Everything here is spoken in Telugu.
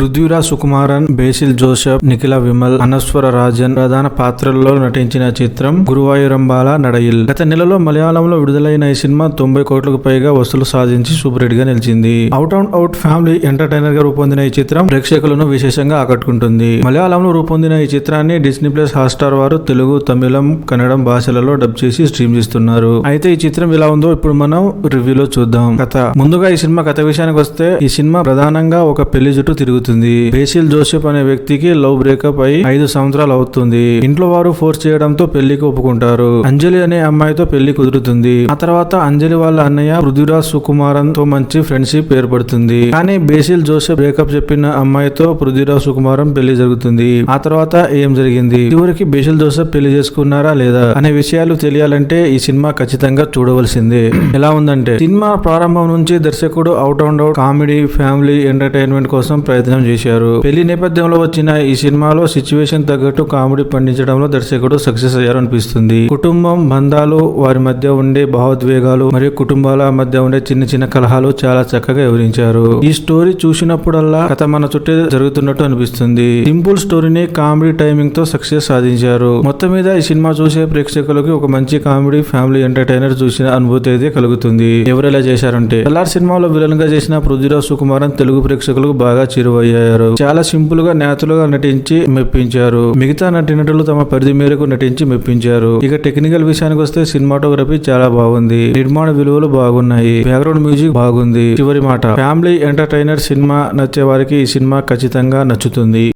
పృథ్వీరాజ్ సుకుమారన్, బేసిల్ జోసెఫ్, నిఖిల విమల్, అనస్వర రాజన్ ప్రధాన పాత్రల్లో నటించిన చిత్రం గురువాయూరంబాల నడయిల్. గత నెలలో మలయాళంలో విడుదలైన ఈ సినిమా 90 కోట్లకు పైగా వసూలు సాధించి సూపర్ హిట్ గా నిలిచింది. అవుట్ ఫ్యామిలీ ఎంటర్టైనర్ గా రూపొందిన ఈ చిత్రం ప్రేక్షకులను విశేషంగా ఆకట్టుకుంటుంది. మలయాళంలో రూపొందిన ఈ చిత్రాన్ని డిస్నీ ప్లస్ హాట్‌స్టార్ వారు తెలుగు, తమిళం, కన్నడం భాషలలో డబ్ చేసి స్ట్రీమ్ చేస్తున్నారు. అయితే ఈ చిత్రం ఎలా ఉందో ఇప్పుడు మనం రివ్యూలో చూద్దాం. ముందుగా ఈ సినిమా కథ విషయానికి వస్తే, ఈ సినిమా ప్రధానంగా ఒక పెళ్లి చుట్టూ తిరుగుతుంది. బేసిల్ జోసెఫ్ అనే వ్యక్తికి లవ్ బ్రేకప్ అయి 5 సంవత్సరాలు అవుతుంది. ఇంట్లో వారు ఫోర్స్ చేయడంతో పెళ్లికి ఒప్పుకుంటారు. అంజలి అనే అమ్మాయితో పెళ్లి కుదురుతుంది. ఆ తర్వాత అంజలి వాళ్ళ అన్నయ్య పృథ్వీరాజ్ సుకుమారన్ తో మంచి ఫ్రెండ్షిప్ ఏర్పడుతుంది. కానీ బేసిల్ జోసెఫ్ బ్రేకప్ చెప్పిన అమ్మాయితో పృథ్వీరాజ్ సుకుమారన్ పెళ్లి జరుగుతుంది. ఆ తర్వాత ఏం జరిగింది, చివరికి బేసిల్ జోసెఫ్ పెళ్లి చేసుకున్నారా లేదా అనే విషయాలు తెలియాలంటే ఈ సినిమా ఖచ్చితంగా చూడవలసిందే. ఎలా ఉందంటే, సినిమా ప్రారంభం నుంచి దర్శకుడు అవుట్ కామెడీ, ఫ్యామిలీ ఎంటర్టైన్మెంట్ కోసం ప్రయత్నం చేశారు. పెళ్లి నేపథ్యంలో వచ్చిన ఈ సినిమాలో సిచ్యువేషన్ తగ్గట్టు కామెడీ పండించడంలో దర్శకుడు సక్సెస్ అయ్యారు అనిపిస్తుంది. కుటుంబం, బంధాలు, వారి మధ్య ఉండే భావోద్వేగాలు మరియు కుటుంబాల మధ్య ఉండే చిన్న చిన్న కలహాలు చాలా చక్కగా వివరించారు. ఈ స్టోరీ చూసినప్పుడల్లా కథ మన చుట్టే జరుగుతున్నట్టు అనిపిస్తుంది. సింపుల్ స్టోరీని కామెడీ టైమింగ్ తో సక్సెస్ సాధించారు. మొత్తం మీద ఈ సినిమా చూసే ప్రేక్షకులకి ఒక మంచి కామెడీ, ఫ్యామిలీ ఎంటర్టైనర్ చూసిన అనుభూతి అయితే కలుగుతుంది. ఎవరెలా చేశారంటే, ఎల్ఆర్ సినిమాలో విలన్ గా చేసిన పృథ్వీరాజ్ సుకుమారన్ తెలుగు ప్రేక్షకులకు బాగా చేరువయ్యారు. చాలా సింపుల్ గా, నేతులుగా నటించి మెప్పించారు. మిగతా నటీనటులు తమ పరిధి మేరకు నటించి మెప్పించారు. ఇక టెక్నికల్ విషయానికి వస్తే సినిమాటోగ్రఫీ చాలా బాగుంది. నిర్మాణ విలువలు బాగున్నాయి. బ్యాక్గ్రౌండ్ మ్యూజిక్ బాగుంది. చివరి మాట, ఫ్యామిలీ ఎంటర్టైనర్ సినిమా నచ్చే వారికి ఈ సినిమా ఖచ్చితంగా నచ్చుతుంది.